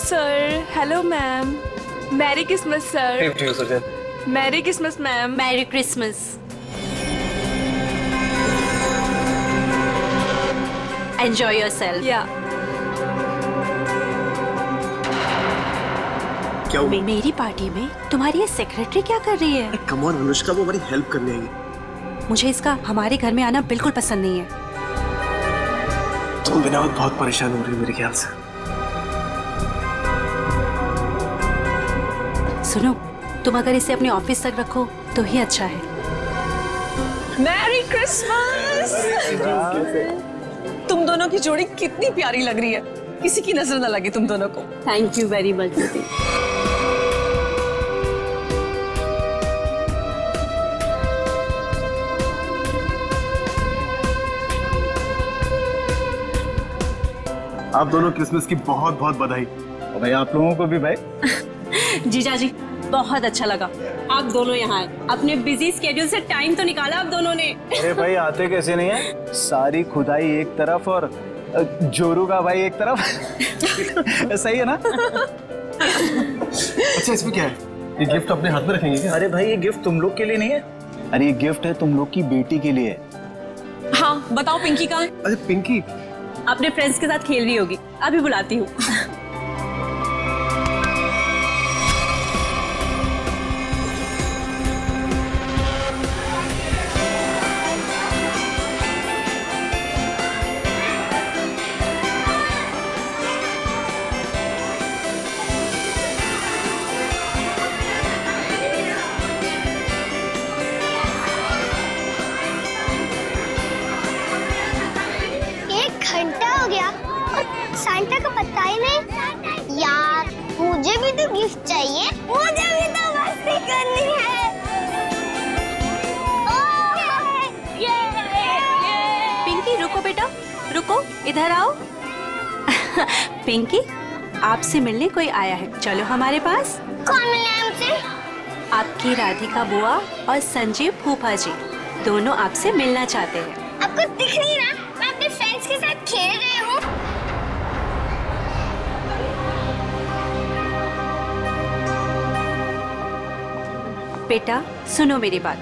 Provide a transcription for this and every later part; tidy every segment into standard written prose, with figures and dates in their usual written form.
Sir. Hello ma'am. Merry Christmas sir. Same to you Susan. Merry Christmas ma'am. Merry Christmas. Enjoy yourself. या क्या हुआ? मेरी party में तुम्हारी ये सेक्रेटरी क्या कर रही है? कम ऑन अनुष्का, वो हमारी हेल्प करने आई। मुझे इसका हमारे घर में आना बिल्कुल पसंद नहीं है। तुम बिना वक्त बहुत परेशान हो रही हो मेरे ख्याल से। सुनो, तुम अगर इसे अपने ऑफिस तक रखो तो ही अच्छा है। Merry Christmas. तुम दोनों की जोड़ी कितनी प्यारी लग रही है, किसी की नजर न लगे तुम दोनों को। थैंक यू वेरी मच दीदी। आप दोनों क्रिसमस की बहुत बहुत बधाई। और भाई आप लोगों को भी भाई। जीजा जी बहुत अच्छा लगा आप दोनों यहाँ आए। अपने बिजी स्केड्यूल से टाइम तो निकाला आप दोनों ने। अरे भाई आते कैसे नहीं है, सारी खुदाई एक तरफ और जोरू का भाई एक तरफ। सही है ना? अच्छा इसमें क्या है? ये गिफ्ट अपने हाथ में रखेंगे क्या? अरे भाई ये गिफ्ट तुम लोग के लिए नहीं है, अरे ये गिफ्ट है तुम लोग की बेटी के लिए। हाँ बताओ पिंकी कहाँ है? अरे पिंकी अपने फ्रेंड्स के साथ खेल रही होगी, अभी बुलाती हूँ। घंटा हो गया और सांता का पता ही नहीं। यार मुझे भी तो गिफ्ट चाहिए, मुझे भी तो मस्ती करनी है। पिंकी रुको बेटा, रुको, इधर आओ। पिंकी आपसे मिलने कोई आया है, चलो हमारे पास। कौन मिले हमसे? आपकी राधिका बुआ और संजीव फूफा जी दोनों आपसे मिलना चाहते हैं। आपको दिख नहीं रहा मैं अपने फ्रेंड्स के साथ खेल रही हूँ। बेटा सुनो मेरी बात,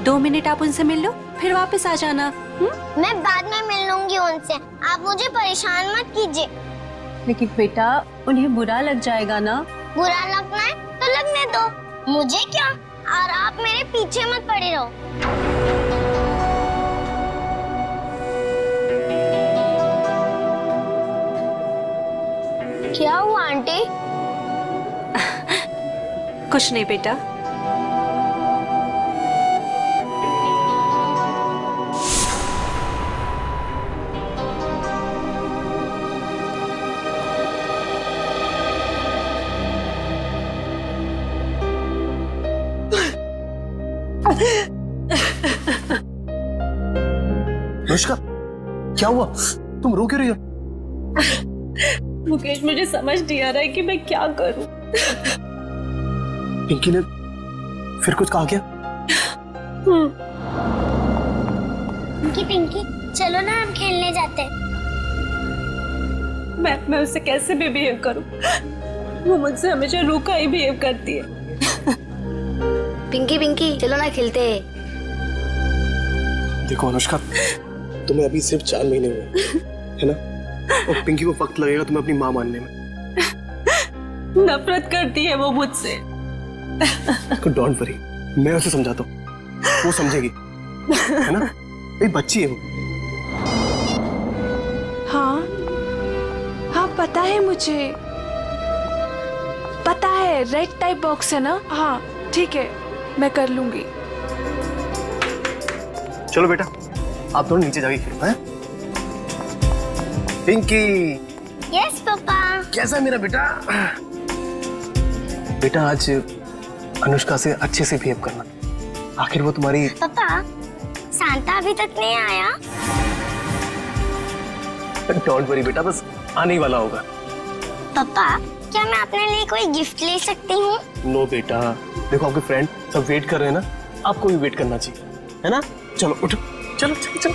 2 मिनट आप उनसे मिल लो फिर वापस आ जाना। मैं बाद में मिल लूंगी उनसे, आप मुझे परेशान मत कीजिए। लेकिन बेटा उन्हें बुरा लग जाएगा ना। बुरा लगना है तो लगने दो, मुझे क्या। और आप मेरे पीछे मत पड़े रहो। क्या हुआ आंटी? कुछ नहीं बेटा। अनुष्का क्या हुआ? तुम रो क्यों रही हो? मुकेश मुझे समझ नहीं आ रहा है कि मैं क्या करूं। पिंकी ने फिर कुछ कहा क्या? पिंकी चलो ना हम खेलने जाते हैं। मैं उससे कैसे भी बिहेव करूं, वो मुझसे हमेशा रूखा ही बिहेव करती है। पिंकी चलो ना खेलते हैं। देखो अनुष्का, तुम्हें अभी सिर्फ 4 महीने हुए है ना, और पिंकी को वक्त लगेगा तुम्हें अपनी माँ मानने में। नफरत करती है वो मुझसे। डोंट वरी, मैं उसे समझाता हूँ, वो समझेगी, है ना? एक बच्ची है वो। हाँ पता है मुझे, पता है रेड टाइप बॉक्स है ना। हाँ ठीक है मैं कर लूंगी। चलो बेटा आप दोनों नीचे जाके खेलो हैं? पिंकी। Yes papa. कैसा है मेरा बेटा? बेटा आज अनुष्का से अच्छे से बिहेव करना, आखिर वो तुम्हारी। पापा सांता अभी तक नहीं आया। डोंट वरी बेटा, बस आने ही वाला होगा। पापा क्या मैं अपने लिए कोई गिफ्ट ले सकती हूँ? नो बेटा, देखो आपके फ्रेंड सब वेट कर रहे हैं ना, आपको भी वेट करना चाहिए, है ना? चलो उठो, चलो चलो चलो।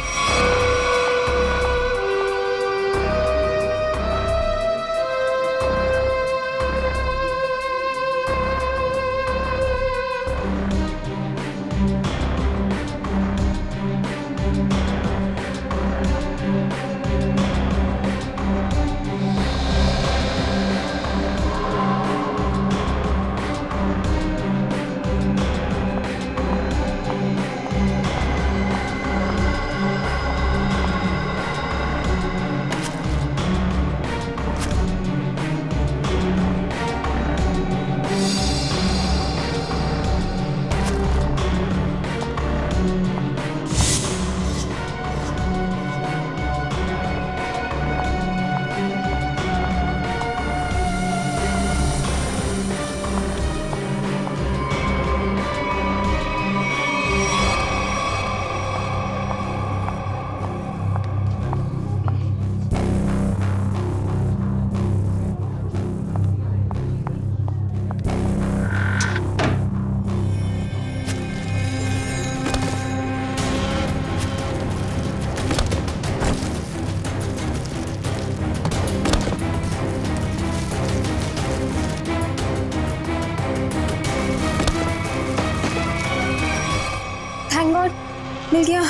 मिल गया।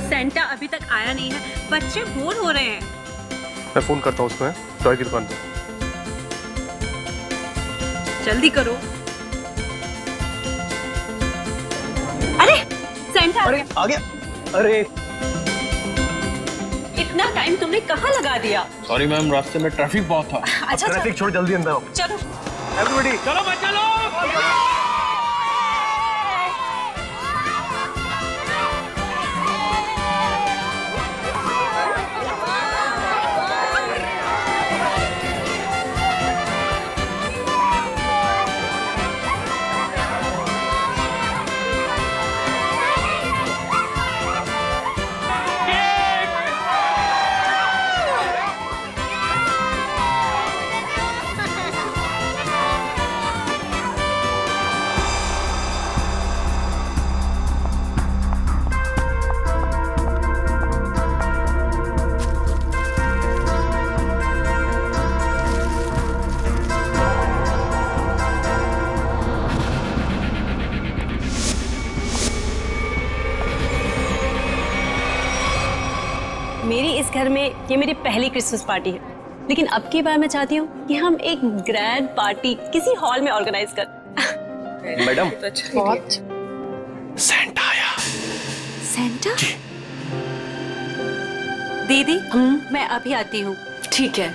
सेंटा अभी तक आया नहीं है, बच्चे बोर हो रहे हैं। मैं फोन करता हूँ उसको, टॉय की दुकान पे। जल्दी करो। अरे सेंटा आ गया। आ गया। अरे इतना टाइम तुमने कहाँ लगा दिया? सॉरी मैम, रास्ते में ट्रैफिक बहुत था। अच्छा ट्रैफिक छोड़ जल्दी अंदर आओ। चलो। एवरीबॉडी चलो बच्चा लोग। मेरी इस घर में ये मेरी पहली क्रिसमस पार्टी है, लेकिन अब की बार मैं चाहती हूँ कि हम एक ग्रैंड पार्टी किसी हॉल में ऑर्गेनाइज कर। मैडम बहुत सेंटा आया। सेंटा? दीदी मैं अभी आती हूँ। ठीक है।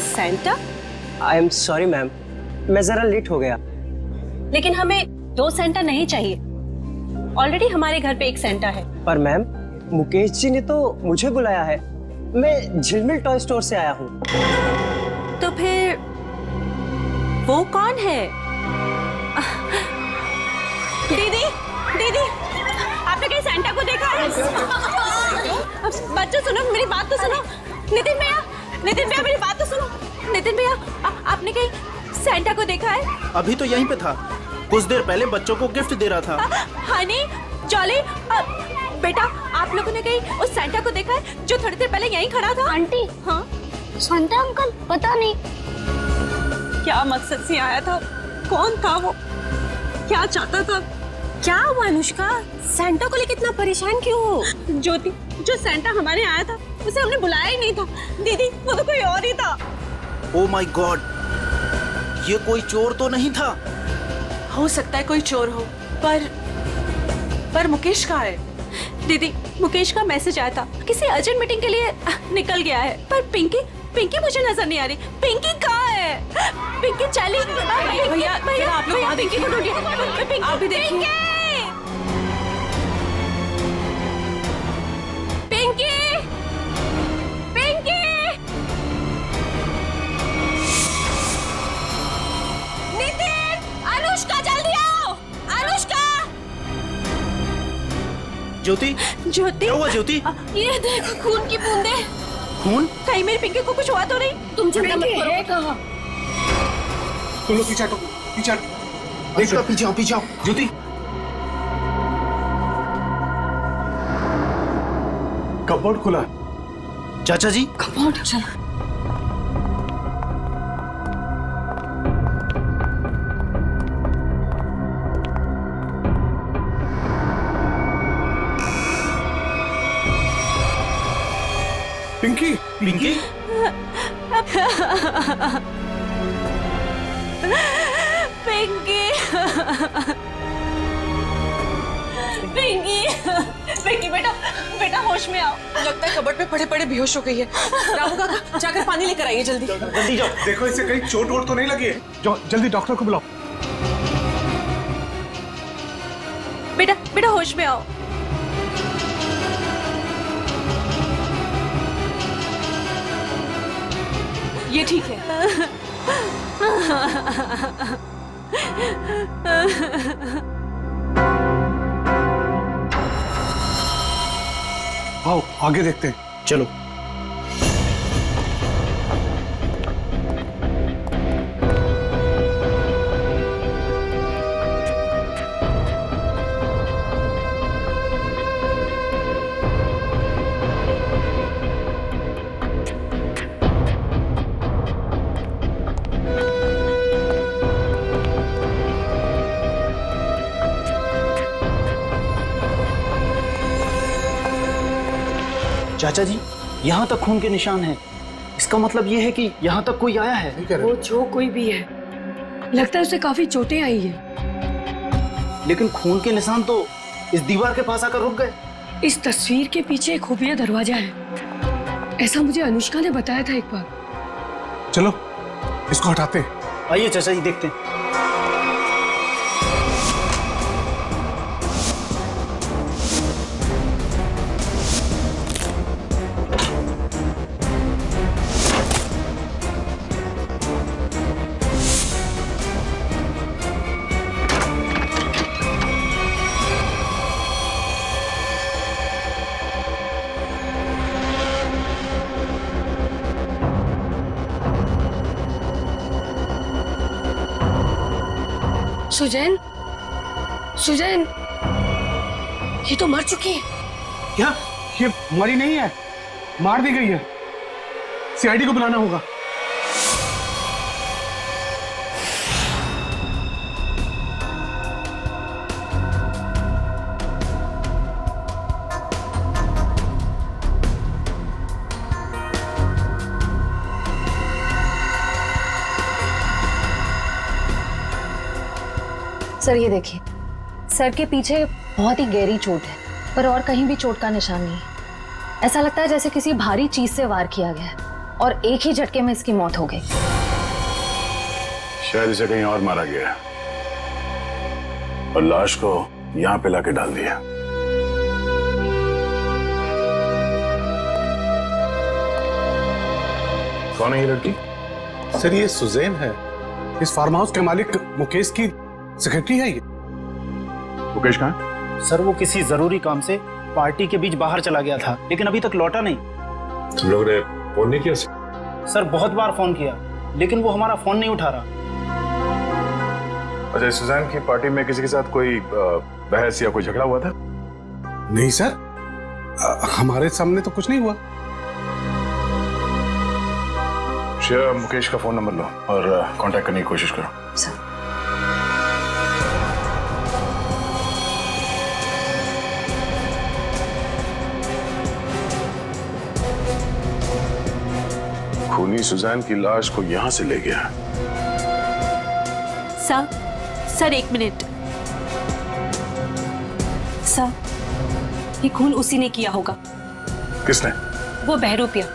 Santa? I am sorry ma'am, मैं जरा लेट हो गया। लेकिन हमें 2 सेंटा नहीं चाहिए। ऑलरेडी हमारे घर पे एक सेंटा है। पर मैम, मुकेश जी ने तो मुझे बुलाया है। मैं झिलमिल टॉय स्टोर से आया हूँ। तो फिर वो कौन है? दीदी, दीदी, आपने कहीं सेंटा को देखा है? बच्चों सुनो, मेरी बात तो सुनो। नितिन भैया, मेरी बात तो सुनो। नितिन भैया, आपने कहीं सेंटा को देखा है? अभी तो यहीं पे था, कुछ देर पहले बच्चों को गिफ्ट दे रहा था। हनी, जॉली, बेटा आप लोगों ने कहीं उस सेंटा को देखा है जो थोड़ी देर पहले यहीं खड़ा था? आंटी, हाँ? शांता अंकल, पता नहीं क्या मकसद से आया था? कौन था वो? क्या चाहता था? क्या हुआ अनुष्का? सेंटा को लेकर इतना परेशान क्यों हो? ज्योति, जो सेंटा हमारे आया था उसे हमने बुलाया ही नहीं था। दीदी, वो तो कोई और ही था। ओह माय गॉड, ये कोई चोर तो नहीं था? हो सकता है कोई चोर हो, पर मुकेश कहाँ है? दीदी, मुकेश का मैसेज आया था, किसी अर्जेंट मीटिंग के लिए निकल गया है। पर पिंकी मुझे नजर नहीं आ रही। पिंकी कहाँ है? पिंकी चली। भैया, आप लोग वहाँ पिंकी को ढूंढिए। आप भी देखिए। पिंकी, पिंकी, नितिन, अनुष्का जल्दी आओ। अनुष्का, ज्योति, ज्योति, क्या हुआ ज्योति? ये देख, खून की बूंदे। खून? कहीं मेरी पिंकी को कुछ हुआ तो नहीं? तुम चिंता मत करो। तुम लोग पीछे हटो, पीछे हटो। पीछे आओ ज्योति। कपबोर्ड खुला। चाचा जी, कपबोर्ड, चलो। पिंकी, पिंकी, पिंकी, पिंकी बेटा, बेटा होश में आओ। लगता है कबर्ड पे पड़े पड़े बेहोश हो गई है। रामू काका जाकर पानी लेकर आइए जल्दी। जल्दी जाओ। देखो इसे कहीं चोट वोट तो नहीं लगी है। जाओ जल्दी डॉक्टर को बुलाओ। बेटा, बेटा होश में आओ। ये ठीक है। आओ आगे देखते हैं, चलो। चाचा जी, यहाँ तक खून के निशान हैं। इसका मतलब ये है कि यहाँ तक कोई आया है। वो जो कोई भी है, लगता है उसे काफी चोटें आई है। लेकिन खून के निशान तो इस दीवार के पास आकर रुक गए। इस तस्वीर के पीछे एक खुफिया दरवाजा है, ऐसा मुझे अनुष्का ने बताया था एक बार। चलो इसको हटाते हैं। आइए चाचा जी, देखते हैं। सुजैन, सुजैन, ये तो मर चुकी है। क्या ये मरी नहीं है, मार दी गई है। सीआईडी को बुलाना होगा। सर ये देखिए, सर के पीछे बहुत ही गहरी चोट है, पर और कहीं भी चोट का निशान नहीं है। ऐसा लगता है जैसे किसी भारी चीज से वार किया गया है और एक ही झटके में इसकी मौत हो गई। शायद इसे कहीं और मारा गया और लाश को यहाँ पे लाके डाल दिया। कौन है ये लड़की? सर ये सुजैन है, इस फार्म हाउस के मालिक मुकेश की सेक्रेटरी है ये। मुकेश कहाँ? सर वो किसी जरूरी काम से पार्टी के बीच बाहर चला गया था, लेकिन अभी तक लौटा नहीं। तुम लोग ने फोन नहीं किया? सर बहुत बार फोन किया, लेकिन वो हमारा फोन नहीं उठा रहा। अच्छा, सुजैन की पार्टी में किसी के साथ कोई बहस या कोई झगड़ा हुआ था? नहीं सर, हमारे सामने तो कुछ नहीं हुआ। श्रेया, मुकेश का फोन नंबर लो और कांटेक्ट करने की कोशिश करो। सर खूनी सुजैन की लाश को यहां से ले गया। सर एक मिनट। सर ये खून उसी ने किया होगा। किसने? वो बहरूपिया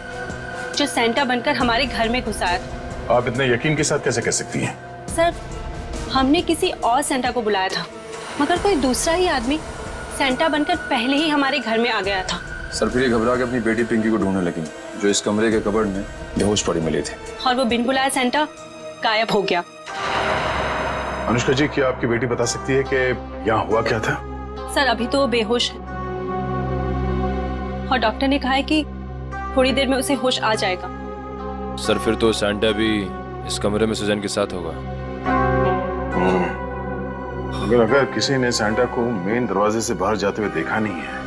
जो सेंटा बनकर हमारे घर में घुस आया था। आप इतने यकीन के साथ कैसे कह सकती हैं? सर हमने किसी और सेंटा को बुलाया था, मगर कोई दूसरा ही आदमी सेंटा बनकर पहले ही हमारे घर में आ गया था। सर फिर घबरा के अपनी बेटी पिंकी को ढूंढने लगी, जो इस कमरे के कबर्ड में बेहोश पड़ी मिली थी। और वो बिन बुलाया सेंटा गायब हो गया। अनुष्का जी, क्या आपकी बेटी बता सकती है कि यहाँ हुआ क्या था? सर अभी तो वो बेहोश है और डॉक्टर ने कहा है कि थोड़ी देर में उसे होश आ जाएगा। सर फिर तो सेंटा भी इस कमरे में सुजैन के साथ होगा। अगर किसी ने सेंटा को मेन दरवाजे से बाहर जाते हुए देखा नहीं है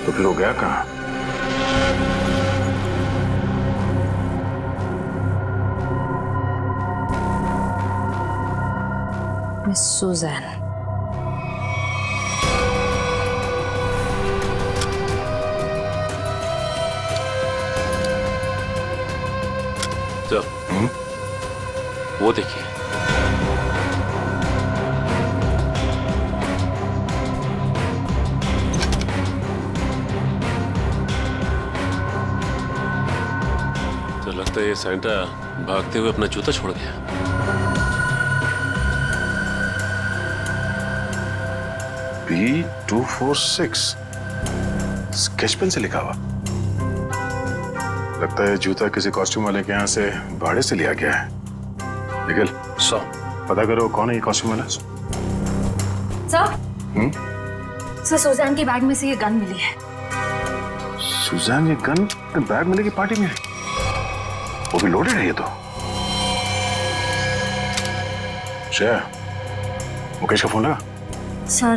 तो फिर वो गया कहाँ? Miss Suzanne. वो देखिए। ये सैंटा भागते हुए अपना जूता छोड़ गया। B246 स्केच पेन से लिखा हुआ। लगता है जूता किसी कॉस्ट्यूम वाले के यहाँ से भाड़े से लिया गया है। निखिल, पता करो कौन है ये कॉस्ट्यूम वाला। सर सुजान के बैग में से ये गन मिली है। सुजान, ये गन बैग मिलेगी पार्टी में? वो भी लोडेड है ये तो। श्रेया, मुकेश का फोन लगा? सर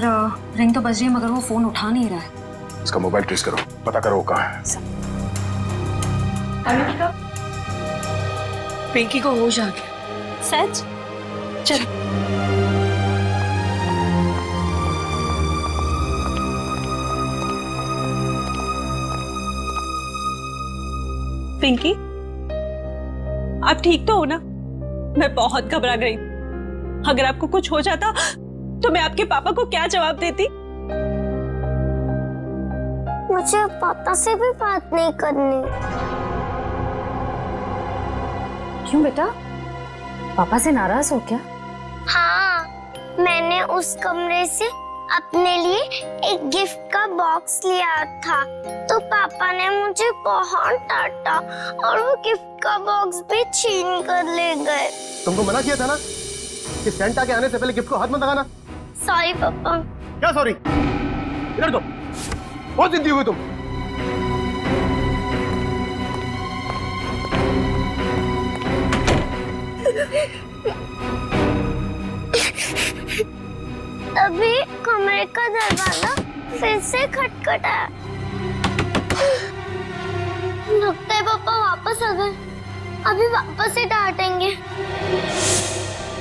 रिंग तो बज रही है मगर वो फोन उठा नहीं रहा है। इसका मोबाइल ट्रेस करो, पता करो वो कहाँ है। अनुष्का, पिंकी को होश आ गया। सच? चल। पिंकी, आप ठीक तो हो ना? मैं बहुत घबरा गई। अगर आपको कुछ हो जाता तो मैं आपके पापा को क्या जवाब देती? मुझे पापा से भी बात नहीं करनी। क्यों बेटा, पापा से नाराज हो क्या? हाँ, मैंने उस कमरे से अपने लिए एक गिफ्ट का बॉक्स लिया था, तो पापा ने मुझे बहुत डांटा और वो गिफ्ट का बॉक्स भी छीन कर ले गए। तुमको मना किया था ना कि सेंटा के आने से पहले गिफ्ट को हाथ मत लगाना। सॉरी पापा। क्या सॉरी? इधर दो, बहुत जिद्दी हुई तुम। तभी कमरे का दरवाजा फिर से खटखटाया। लगता है पापा वापस आ गए। अभी वापस से डांटेंगे।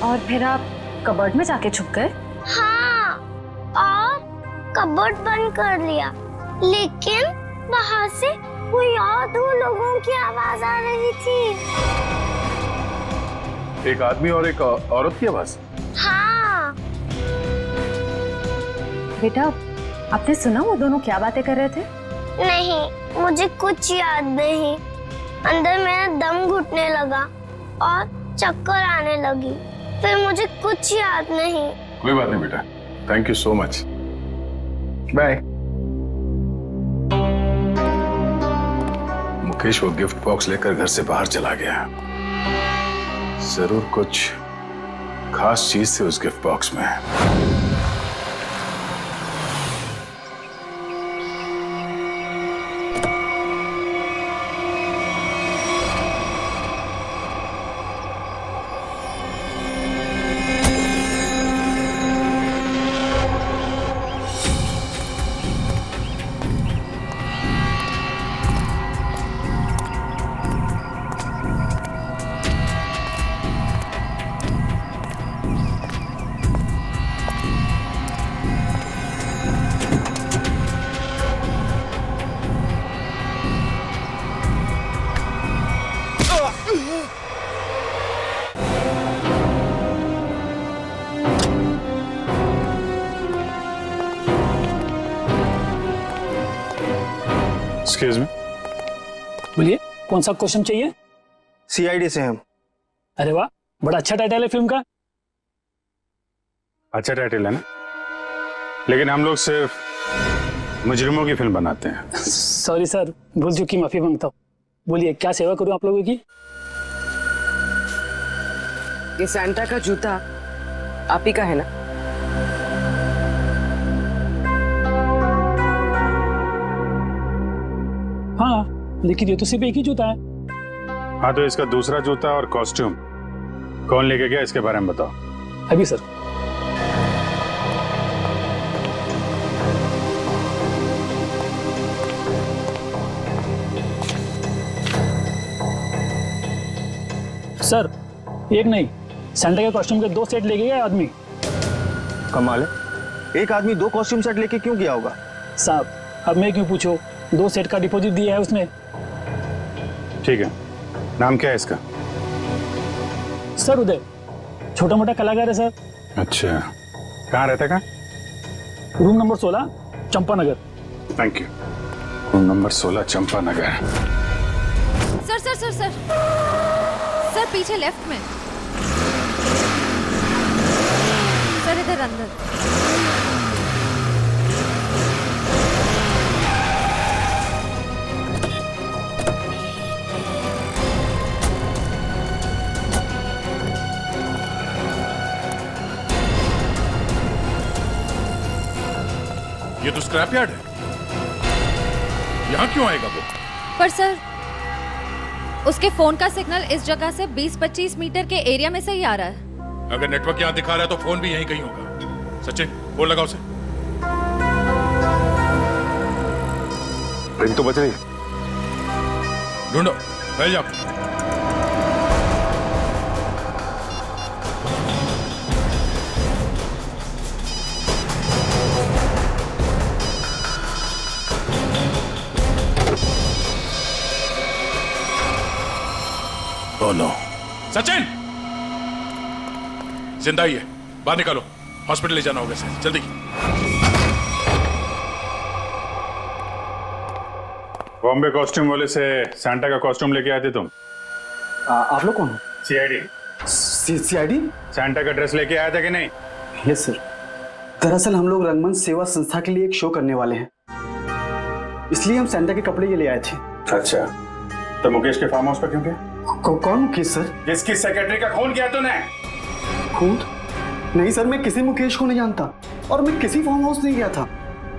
और फिर आप कबर्ड में जाके छुप गए? हाँ, और कबर्ड बंद कर लिया, लेकिन वहाँ से कोई और दो लोगों की आवाज आ रही थी। एक आदमी और एक औरत की आवाज? हाँ। बेटा, आपने सुना वो दोनों क्या बातें कर रहे थे? नहीं, मुझे कुछ याद नहीं। अंदर मेरा दम घुटने लगा और चक्कर आने लगी। फिर मुझे कुछ याद नहीं। कोई बात नहीं बेटा, thank you so much, bye. Mukesh वो गिफ्ट बॉक्स लेकर घर से बाहर चला गया। जरूर कुछ खास चीज थी उस गिफ्ट बॉक्स में। एक्सक्यूज मी, बोलिए, कौन सा क्वेश्चन चाहिए? सीआईडी से हम। अरे वाह, बड़ा अच्छा टाइटल है फिल्म का। अच्छा टाइटल है ना, लेकिन हम लोग सिर्फ मुजरिमों की फिल्म बनाते हैं। सॉरी सर, भूल चुकी, माफी मांगता हूँ। बोलिए, क्या सेवा करूँ आप लोगों की? ये सैंटा का जूता आप ही का है ना? हाँ, लेकिन ये तो सिर्फ एक ही जूता है। हाँ, तो इसका दूसरा जूता और कॉस्ट्यूम कौन लेके गया, इसके बारे में बताओ। अभी सर। सर, एक नहीं, सैंटा के कॉस्ट्यूम के 2 सेट लेके गया आदमी। कमाल है, एक आदमी 2 कॉस्ट्यूम सेट लेके क्यों गया होगा? साहब, अब मैं क्यों पूछो, 2 सेट का डिपॉजिट दिया है उसने। ठीक है, नाम क्या है इसका? सर उदय, छोटा मोटा कलाकार है सर। अच्छा, कहाँ रहता है? Room number 16, Champa Nagar. Thank you. Room number 16, Champa Nagar. Sir sir sir sir sir पीछे लेफ्ट में सर, इधर अंदर। ये तो स्क्रैप यार्ड है, यहाँ क्यों आएगा वो? पर सर उसके फोन का सिग्नल इस जगह से 20-25 मीटर के एरिया में से ही आ रहा है। अगर नेटवर्क यहाँ दिखा रहा है तो फोन भी यहीं कहीं होगा। सचिन फोन लगाओ उसे। रिंग तो बज रही है। ढूंढो, फैल जाओ। Oh no. सचिन जिंदा ही है, बाहर निकालो, हॉस्पिटल ले जाना होगा इसे, जल्दी। बॉम्बे कॉस्ट्यूम वाले से सैंटा का कॉस्ट्यूम लेके आए थे तुम? आप लोग कौन हो? सीआईडी। सीआईडी? सैंटा का ड्रेस लेके आया था कि नहीं? Yes sir. दरअसल हम लोग रंगमंच सेवा संस्था के लिए एक शो करने वाले हैं, इसलिए हम सैंटा के कपड़े ये ले आए थे। अच्छा, तो मुकेश के फार्म हाउस पर क्यों गए? कौन मुकेश सर? जिसकी सेक्रेटरी का खून किया तूने। खून? नहीं सर, मैं किसी मुकेश को नहीं जानता और मैं किसी फार्म हाउस नहीं गया था।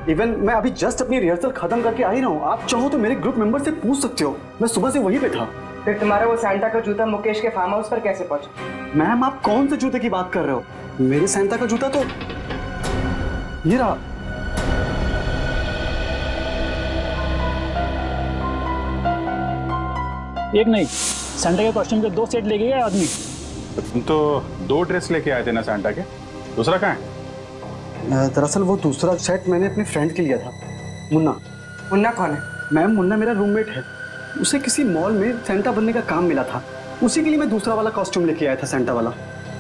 इवन मैं अभी जस्ट अपनी रिहर्सल खत्म करके आ ही रहा हूँ। आप चाहो तो मेरे ग्रुप मेंबर से पूछ सकते हो, मैं सुबह से वहीं पे था। फिर तुम्हारा वो सैंटा का जूता मुकेश के फार्म हाउस पर कैसे पहुंचा? मैम आप कौन से जूते की बात कर रहे हो? मेरे सैंटा का जूता तो ये रहा। एक नहीं, सैंटा के कॉस्ट्यूम के 2 सेट ले गए आदमी। तुम तो 2 ड्रेस लेके आए थे ना सैंटा के, दूसरा कहाँ है? दरअसल वो दूसरा सेट मैंने अपने फ्रेंड के लिया था, मुन्ना। मुन्ना कौन है? मैम मुन्ना मेरा रूममेट है, उसे किसी मॉल में सैंटा बनने का काम मिला था, उसी के लिए मैं दूसरा वाला कॉस्ट्यूम लेके आया था सैंटा वाला।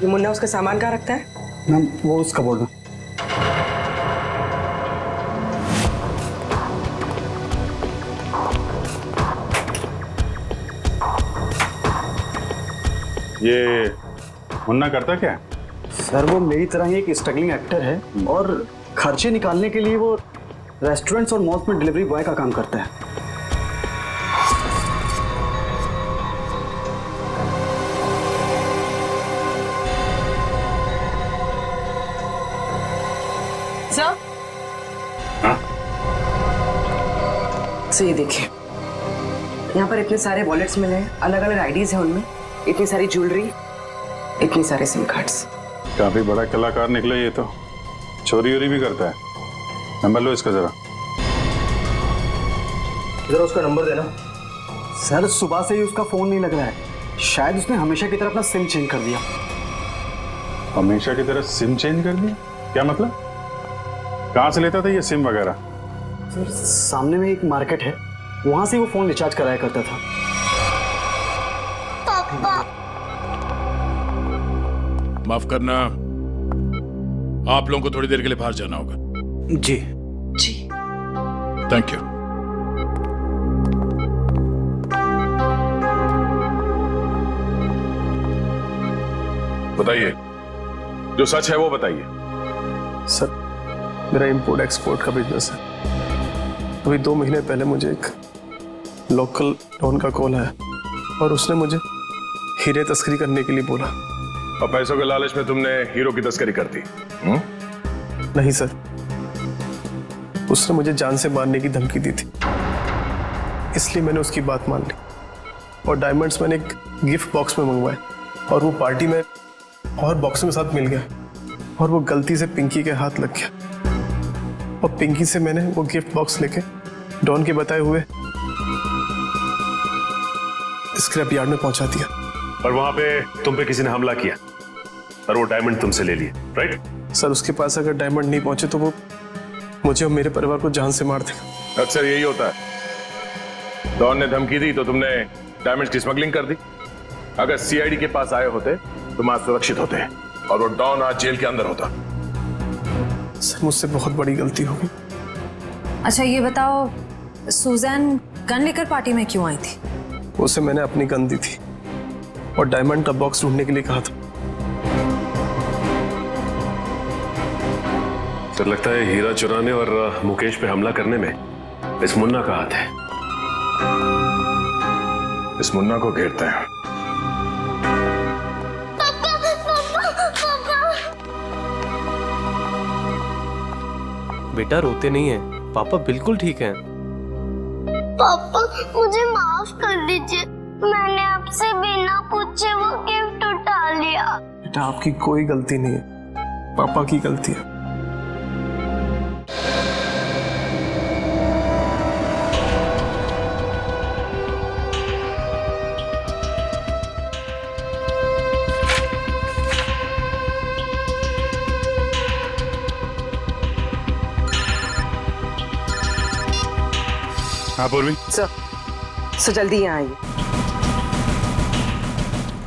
ये मुन्ना उसका सामान कहाँ रखता है? मैम वो उसका बोर्ड में। ये मुन्ना करता क्या है? सर वो मेरी तरह ही एक स्ट्रगलिंग एक्टर है और खर्चे निकालने के लिए वो रेस्टोरेंट्स और मॉल्स में डिलीवरी बॉय का काम करता है। सर, ये देखिए, यहाँ पर इतने सारे वॉलेट्स मिले हैं, अलग अलग आईडीज हैं उनमें, इतनी सारी ज्वेलरी, इतने सारे सिम कार्ड्स। काफी बड़ा कलाकार निकला ये तो, चोरी वोरी भी करता है। नंबर लो इसका जरा। जरा उसका नंबर देना। सर सुबह से ही उसका फोन नहीं लग रहा है, शायद उसने हमेशा की तरह अपना सिम चेंज कर दिया। हमेशा की तरह सिम चेंज कर दिया? क्या मतलब? कहाँ से लेता था ये सिम वगैरह? सर सामने में एक मार्केट है, वहां से वो फोन रिचार्ज कराया करता था। पापा माफ करना, आप लोगों को थोड़ी देर के लिए बाहर जाना होगा। जी जी थैंक यू। बताइए, जो सच है वो बताइए। सर मेरा इंपोर्ट एक्सपोर्ट का बिजनेस है। अभी 2 महीने पहले मुझे एक लोकल डॉन का कॉल आया और उसने मुझे हीरे तस्करी करने के लिए बोला। और पैसों के लालच में तुमने हीरो की तस्करी कर दी? नहीं सर, उसने मुझे जान से मारने की धमकी दी थी, इसलिए मैंने उसकी बात मान ली और डायमंड्स मैंने एक गिफ्ट बॉक्स में मंगवाए और वो पार्टी में और बॉक्स में साथ मिल गया और वो गलती से पिंकी के हाथ लग गया और पिंकी से मैंने वो गिफ्ट बॉक्स लेके डॉन के बताए हुए स्क्रैप यार्ड में पहुंचा दिया। और वहां पे तुम पे किसी ने हमला किया और वो डायमंड तुमसे ले लिए, राइट? सर उसके पास अगर डायमंड नहीं पहुंचे तो वो मुझे और मेरे परिवार को जान से मार देगा। अक्सर यही होता है, डॉन ने धमकी दी तो तुमने डायमंड्स की स्मगलिंग कर दी। अगर सीआईडी के पास आए होते तुम आज सुरक्षित होते और वो डॉन आज जेल के अंदर होता। सर मुझसे बहुत बड़ी गलती हो गई। अच्छा ये बताओ, सुजैन गन लेकर पार्टी में क्यों आई थी? उसे मैंने अपनी गन दी थी और डायमंड का बॉक्स ढूंढने के लिए कहा था। तो लगता है हीरा चुराने और मुकेश पे हमला करने में इस मुन्ना का हाथ है। इस मुन्ना को घेरते हैं। बेटा रोते नहीं है, पापा बिल्कुल ठीक हैं। पापा मुझे माफ कर दीजिए, मैंने आपसे बिना पूछे वो गिफ्ट उठा लिया। बेटा आपकी कोई गलती नहीं है, पापा की गलती है। हाँ पूर्वी। सर जल्दी यहाँ आइए।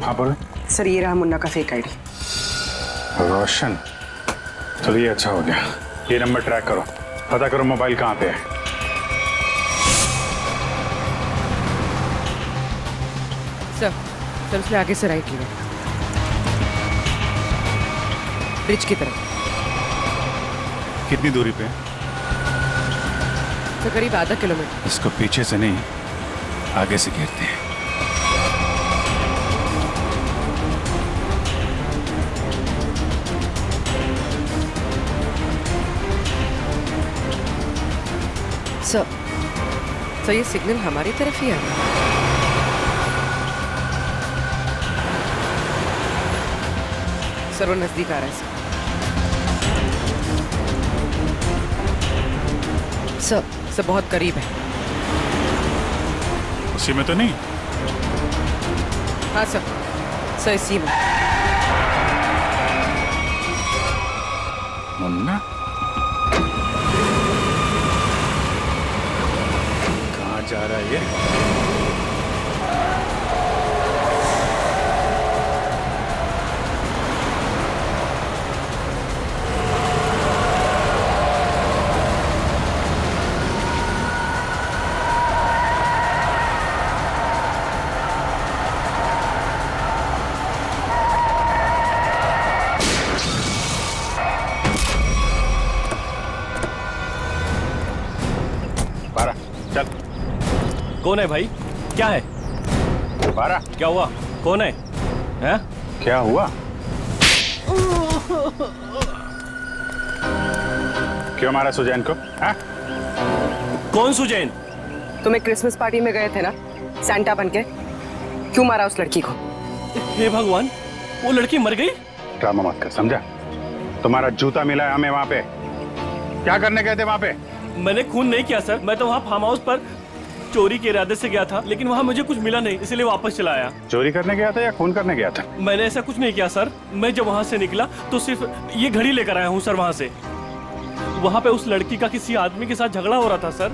हाँ पूर्वी। सर ये रहा मुन्ना का फेक आईडी। रोशन, चलो ये अच्छा हो गया। ये नंबर ट्रैक करो, पता करो मोबाइल कहाँ पे है। सर उसने आगे से राइट लिया, ब्रिज की तरफ। कितनी दूरी पे है? तो करीब आधा किलोमीटर। इसको पीछे से नहीं, आगे से घेरते हैं। सर ये सिग्नल हमारी तरफ ही आ रहा है। सर वो नजदीक आ रहा है। सर बहुत करीब है। उसी में तो नहीं? हाँ सर इसी में। मुन्ना कहाँ जा रहा है ये? कौन है भाई? क्या है? बारा, क्या हुआ? कौन है? हैं? क्या हुआ? क्यों मारा सुजैन को? हाँ? कौन सुजैन? तुम एक क्रिसमस पार्टी में गए थे ना सैंटा बनके, क्यों मारा उस लड़की को? हे भगवान, वो लड़की मर गई? ड्रामा मत कर, समझा? तुम्हारा जूता मिला है हमें वहां पे। क्या करने गए थे वहां पे? मैंने खून नहीं किया सर, मैं तो वहाँ फार्म हाउस पर चोरी के इरादे से गया था, लेकिन वहाँ मुझे कुछ मिला नहीं, इसलिए वापस चला आया। चोरी करने गया था या खून करने गया था? मैंने ऐसा कुछ नहीं किया सर। मैं जब वहाँ से निकला तो सिर्फ ये घड़ी लेकर आया हूँ सर। वहाँ से वहाँ पे उस लड़की का किसी आदमी के साथ झगड़ा हो रहा था सर।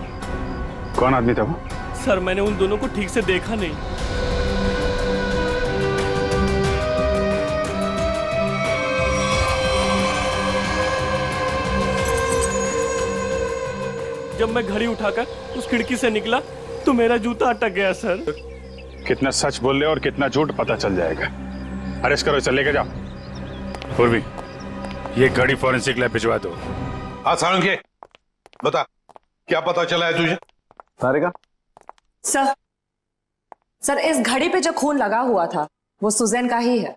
कौन आदमी था वो? सर मैंने उन दोनों को ठीक से देखा नहीं। जब मैं घड़ी उठाकर उस खिड़की से निकला तो मेरा जूता अटक गया सर। कितना सच बोल रहे हो और कितना झूठ पता चल जाएगा। अरेस्ट करो, इसे लेके जाओ। पूर्वी, ये घड़ी फॉरेंसिक लैब भिजवा दो। हाँ सारंगे, बता क्या पता चला है तुझे? सारेगा सर इस घड़ी पे जो खून लगा हुआ था वो सुजैन का ही है।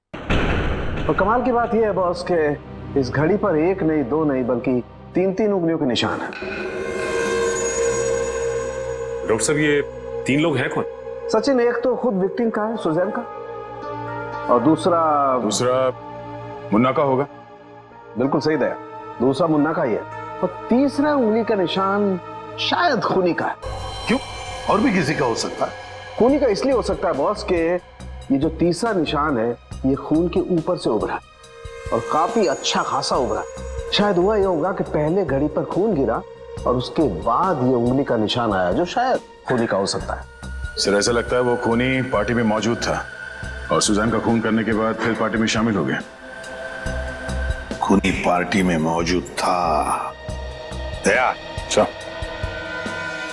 और कमाल की बात यह है बॉस के इस घड़ी पर एक नहीं, दो नहीं, बल्कि 3-3 उंगलियों के निशान है। डॉक्टर साहब ये 3 लोग हैं कौन? सचिन, एक तो खुद विक्टिम का है, सुजैन का, और दूसरा मुन्ना का होगा। बिल्कुल सही दया, दूसरा मुन्ना का ही है, और तीसरा उंगली का निशान शायद खूनी का है। क्यों? और भी किसी का हो सकता है? खूनी का इसलिए हो सकता है बॉस के ये जो तीसरा निशान है ये खून के ऊपर से उभरा और काफी अच्छा खासा उभरा। शायद हुआ ये होगा कि पहले घड़ी पर खून गिरा और उसके बाद ये उंगली का निशान आया, जो शायद खूनी का हो सकता है। सर ऐसा लगता है वो खूनी पार्टी में मौजूद था और सुजैन का खून करने के बाद फिर पार्टी में शामिल हो गया। खूनी पार्टी में मौजूद था। दया, अच्छा,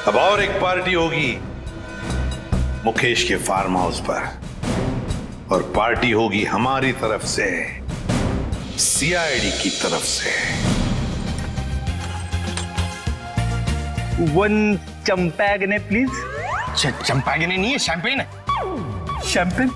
अब और एक पार्टी होगी मुकेश के फार्म हाउस पर, और पार्टी होगी हमारी तरफ से, सीआईडी की तरफ से। 1 चंपागने प्लीज। चंपागने नहीं है, शैंपेन है। शैंपेन।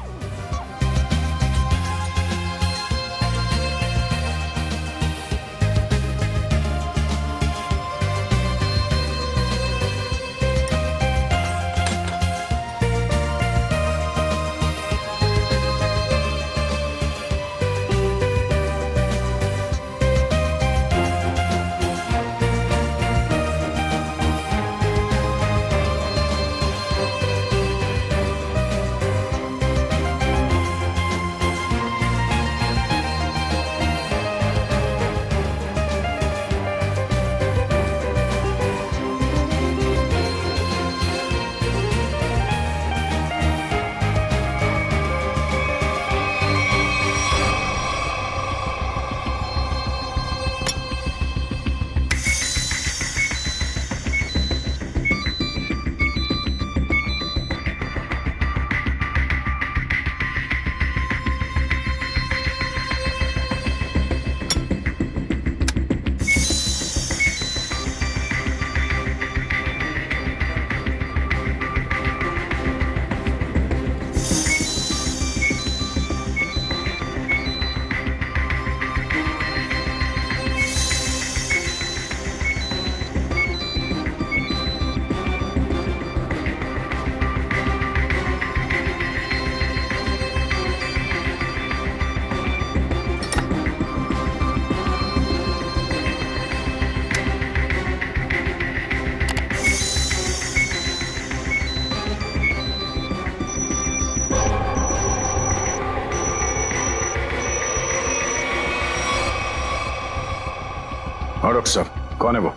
और डॉक्टर साहब, कौन है वो?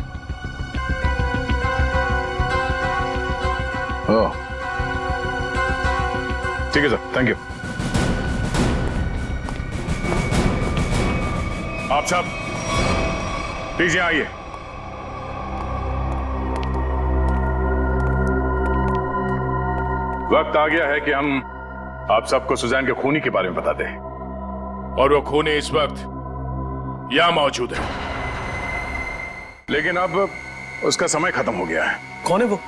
ओह, ठीक है सर, थैंक यू। आप साहब प्लीज यहां आइए। वक्त आ गया है कि हम आप सबको सुजैन के खूनी के बारे में बता दें, और वो खूनी इस वक्त यहां मौजूद है, लेकिन अब उसका समय खत्म हो गया है। कौन है वो?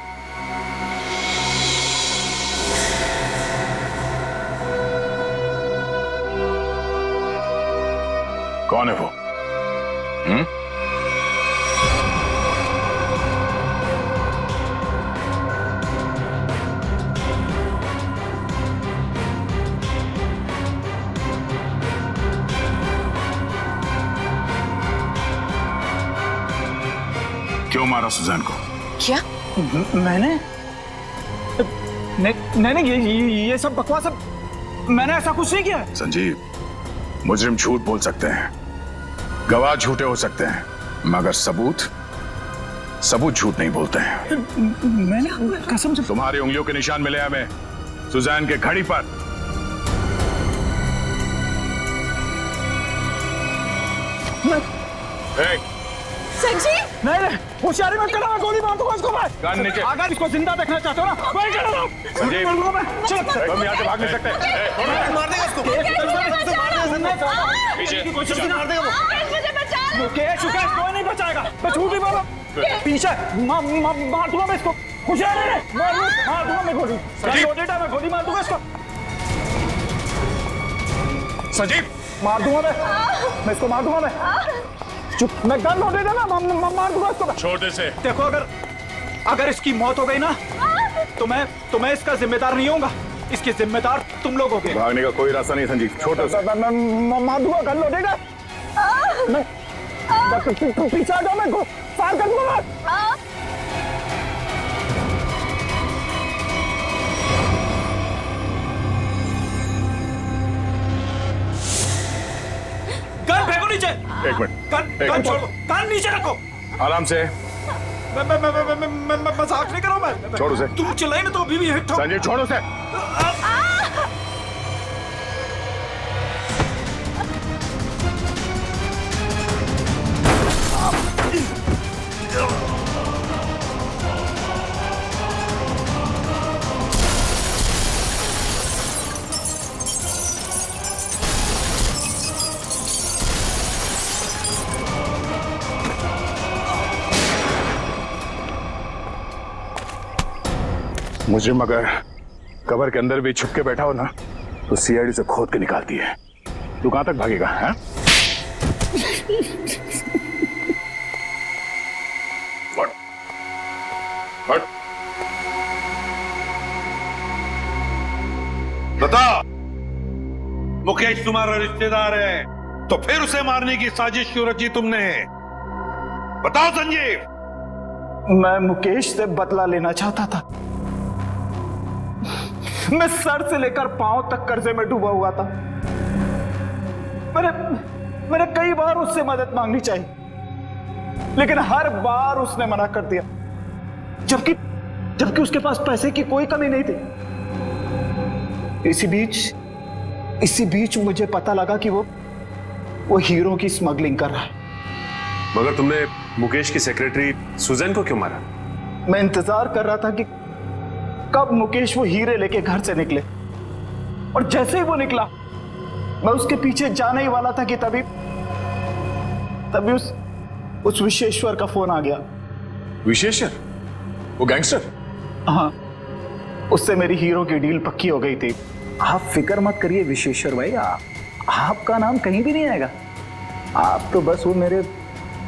कौन है वो? क्यों मारा सुजैन को? क्या? मैंने ये सब बकवास, मैंने ऐसा कुछ नहीं किया। संजीव, मुजरिम झूठ बोल सकते हैं, गवाह झूठे हो सकते हैं, मगर सबूत झूठ नहीं बोलते हैं। मैंने कसम से। तुम्हारी उंगलियों के निशान मिले हमें सुजैन के घड़ी पर। संजीव! नहीं, होशियारी मत करना, मैं गोली मार दूंगा इसको। मैं कान नीचे। अगर इसको जिंदा देखना चाहते हो ना, मैं कर रहा हूं। संजीव, चलो, हम यहाँ से भाग नहीं सकते। मार देगा इसको। मार देगा वो। कोई नहीं बचाएगा, मैं झूठ नहीं बोल रहा। पीछे मार दूंगा मैं इसको। होशियारी मार दूंगा मैं गोली। मैं गोली मार दूंगा इसको। संजीव, मार दूंगा मैं इसको, मार दूंगा मैं। चुप, मैं गन लोडेड है ना, मार दूंगा इसको। छोटे से देखो, अगर इसकी मौत हो गई ना, तो मैं इसका जिम्मेदार नहीं होऊंगा। इसके जिम्मेदार तुम लोग होगे। भागने का कोई रास्ता नहीं संजीव, छोटे से। मैं मार दूंगा, गन लोडेड है। मैं पीछे आ जाओ, मैं फायर कर दूंगा। गन फेंको नीचे। एक मिनट, गन छोड़ो, गन नीचे रखो। आराम से। मैं मजाक नहीं कर रहा हूं। मैं छोड़ो से। तुम चिल्लाए ना तो अभी भी हिट हो। संजीव, छोड़ो से। मुजरिम अगर कबर के अंदर भी छुप के बैठा हो ना तो सीआईडी से खोद के निकालती है। तू कहां तक भागेगा? हाँ? हट। बता, मुकेश तुम्हारा रिश्तेदार है तो फिर उसे मारने की साजिश क्यों रची तुमने? बताओ संजीव। मैं मुकेश से बदला लेना चाहता था। मैं सर से लेकर पांव तक कर्जे में डूबा हुआ था। मैंने कई बार उससे मदद मांगनी चाहिए, लेकिन हर बार उसने मना कर दिया, जबकि उसके पास पैसे की कोई कमी नहीं थी। इसी बीच मुझे पता लगा कि वो हीरो की स्मगलिंग कर रहा है। मगर तुमने मुकेश की सेक्रेटरी सुजैन को क्यों मारा? मैं इंतजार कर रहा था कि कब मुकेश वो हीरे लेके घर से निकले, और जैसे ही वो निकला मैं उसके पीछे जाने ही वाला था कि तभी उस विशेश्वर का फोन आ गया। विशेश्वर? वो गैंगस्टर? हाँ, उससे मेरी हीरो की डील पक्की हो गई थी। आप फिक्र मत करिए विशेश्वर भाई, आपका नाम कहीं भी नहीं आएगा। आप तो बस वो मेरे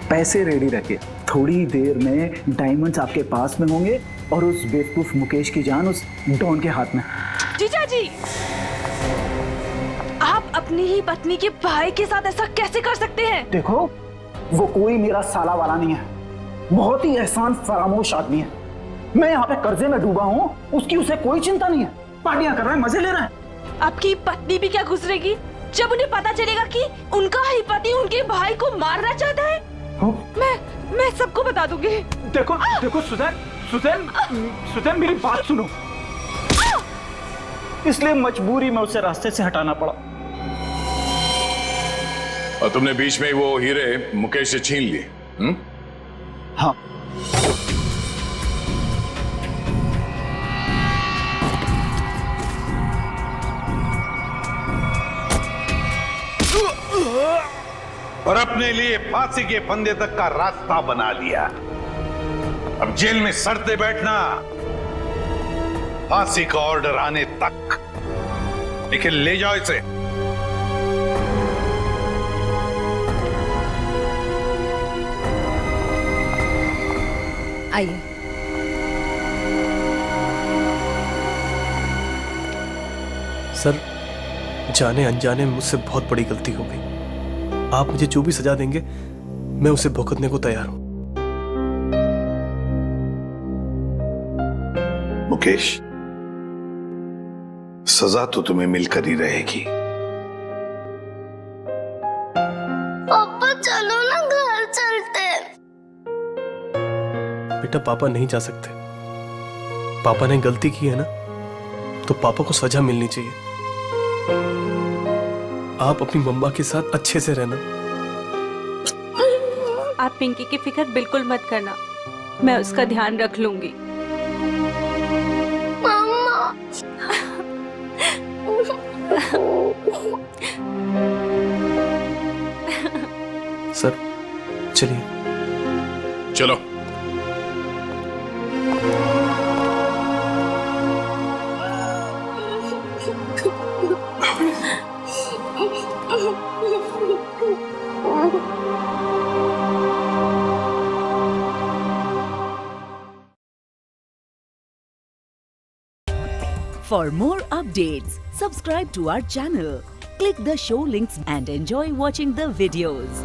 पैसे रेडी रखिए, थोड़ी देर में डायमंड्स आपके पास में होंगे और उस बेवकूफ मुकेश की जान उस डॉन के हाथ में। जीजा जी, आप अपनी ही पत्नी के भाई के साथ ऐसा कैसे कर सकते हैं? देखो, वो कोई मेरा साला वाला नहीं है, बहुत ही एहसान फरामोश आदमी है। मैं यहाँ पे कर्जे में डूबा हूँ, उसकी उसे कोई चिंता नहीं है, पार्टियां कर रहा है, मजे ले रहा है। आपकी पत्नी भी क्या गुजरेगी जब उन्हें पता चलेगा कि उनका ही पति उनके भाई को मारना चाहता है? मैं सबको बता दूंगी। देखो सुजैन मेरी बात सुनो। इसलिए मजबूरी में उसे रास्ते से हटाना पड़ा। और तुमने बीच में वो हीरे मुकेश से छीन लिए? हाँ। और अपने लिए फांसी के फंदे तक का रास्ता बना लिया। अब जेल में सड़ते बैठना, फांसी का ऑर्डर आने तक। लेकिन ले जाओ इसे। आइए। सर, जाने अनजाने में मुझसे बहुत बड़ी गलती हो गई। आप मुझे जो भी सजा देंगे मैं उसे भुगतने को तैयार हूं। मुकेश, सजा तो तुम्हें मिलकर ही रहेगी। पापा चलो ना, घर चलते। बेटा, पापा नहीं जा सकते। पापा ने गलती की है ना, तो पापा को सजा मिलनी चाहिए। आप अपनी मम्मा के साथ अच्छे से रहना। आप पिंकी की फिक्र बिल्कुल मत करना, मैं उसका ध्यान रख लूंगी। मम्मा। सर, चलिए। चलो। For more updates, subscribe to our channel, click the show links and enjoy watching the videos.